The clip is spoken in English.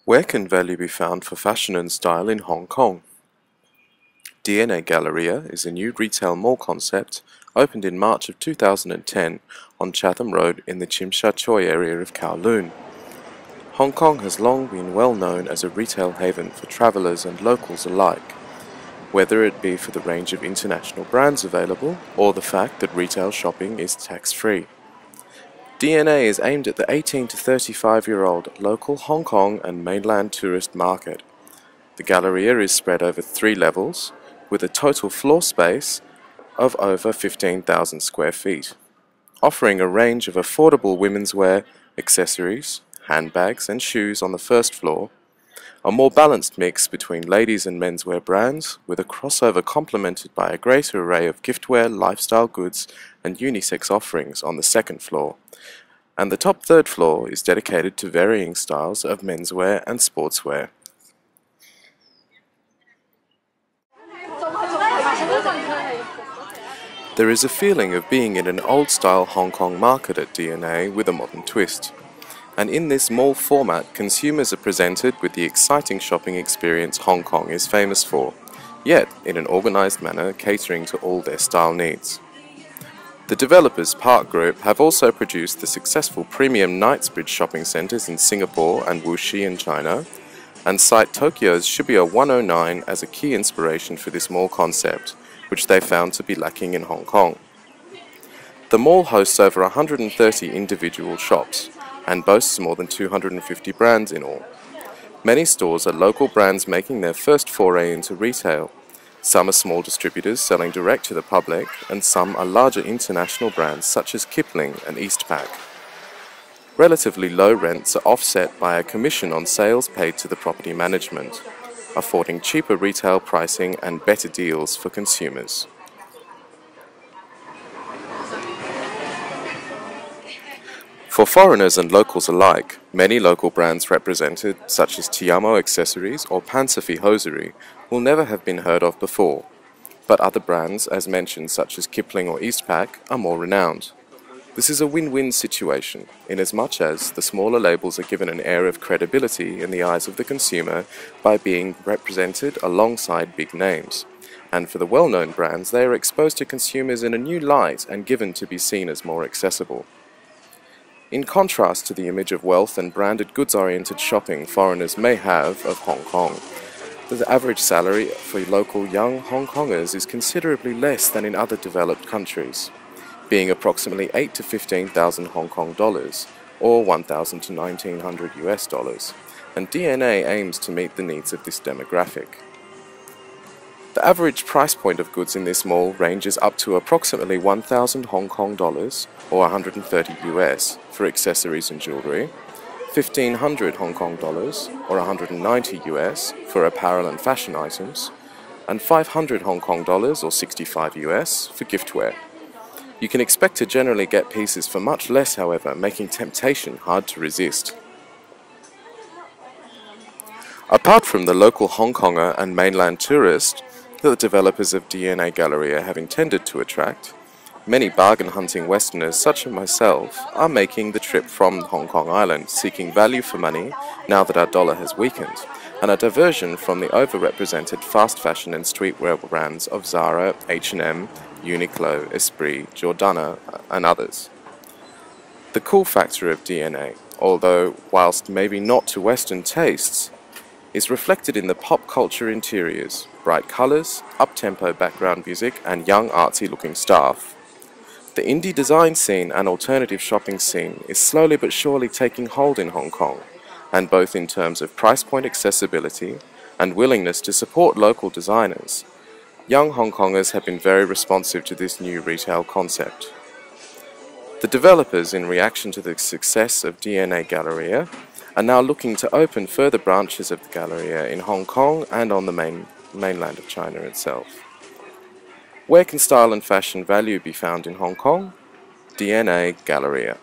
Where can value be found for fashion and style in Hong Kong? DNA Galleria is a new retail mall concept opened in March of 2010 on Chatham Road in the Tsui area of Kowloon. Hong Kong has long been well known as a retail haven for travellers and locals alike, whether it be for the range of international brands available or the fact that retail shopping is tax-free. DNA is aimed at the 18 to 35-year-old local Hong Kong and mainland tourist market. The Galleria is spread over 3 levels, with a total floor space of over 15,000 square feet, offering a range of affordable women's wear, accessories, handbags and shoes on the first floor, a more balanced mix between ladies and menswear brands, with a crossover complemented by a greater array of giftware, lifestyle goods and unisex offerings on the second floor, and the top third floor is dedicated to varying styles of menswear and sportswear. There is a feeling of being in an old-style Hong Kong market at DNA with a modern twist. And in this mall format, consumers are presented with the exciting shopping experience Hong Kong is famous for, yet in an organized manner catering to all their style needs. The developers Park Group have also produced the successful premium Knightsbridge shopping centres in Singapore and Wuxi in China, and cite Tokyo's Shibuya 109 as a key inspiration for this mall concept, which they found to be lacking in Hong Kong. The mall hosts over 130 individual shops, and boasts more than 250 brands in all. Many stores are local brands making their first foray into retail. Some are small distributors selling direct to the public, and some are larger international brands such as Kipling and Eastpak. Relatively low rents are offset by a commission on sales paid to the property management, affording cheaper retail pricing and better deals for consumers. For foreigners and locals alike, many local brands represented, such as Tiamo Accessories or Pansafi Hosiery, will never have been heard of before, but other brands, as mentioned, such as Kipling or Eastpak, are more renowned. This is a win-win situation, inasmuch as the smaller labels are given an air of credibility in the eyes of the consumer by being represented alongside big names, and for the well-known brands, they are exposed to consumers in a new light and given to be seen as more accessible. In contrast to the image of wealth and branded goods-oriented shopping foreigners may have of Hong Kong, the average salary for local young Hong Kongers is considerably less than in other developed countries, being approximately 8 to 15,000 Hong Kong dollars, or 1,000 to 1,900 US dollars, and DNA aims to meet the needs of this demographic. The average price point of goods in this mall ranges up to approximately 1,000 Hong Kong dollars, or 130 US, for accessories and jewellery, 1,500 Hong Kong dollars, or 190 US, for apparel and fashion items, and 500 Hong Kong dollars, or 65 US, for giftware. You can expect to generally get pieces for much less, however, making temptation hard to resist. Apart from the local Hong Konger and mainland tourist that the developers of DNA Galleria have intended to attract, many bargain-hunting Westerners, such as myself, are making the trip from Hong Kong Island, seeking value for money now that our dollar has weakened, and a diversion from the overrepresented fast fashion and streetwear brands of Zara, H&M, Uniqlo, Esprit, Jordana, and others. The cool factor of DNA, although whilst maybe not to Western tastes, is reflected in the pop culture interiors, bright colours, up-tempo background music and young artsy-looking staff. The indie design scene and alternative shopping scene is slowly but surely taking hold in Hong Kong, and both in terms of price point accessibility and willingness to support local designers, young Hong Kongers have been very responsive to this new retail concept. The developers, in reaction to the success of DNA Galleria, are now looking to open further branches of the Galleria in Hong Kong and on the mainland of China itself. Where can style and fashion value be found in Hong Kong? DNA Galleria.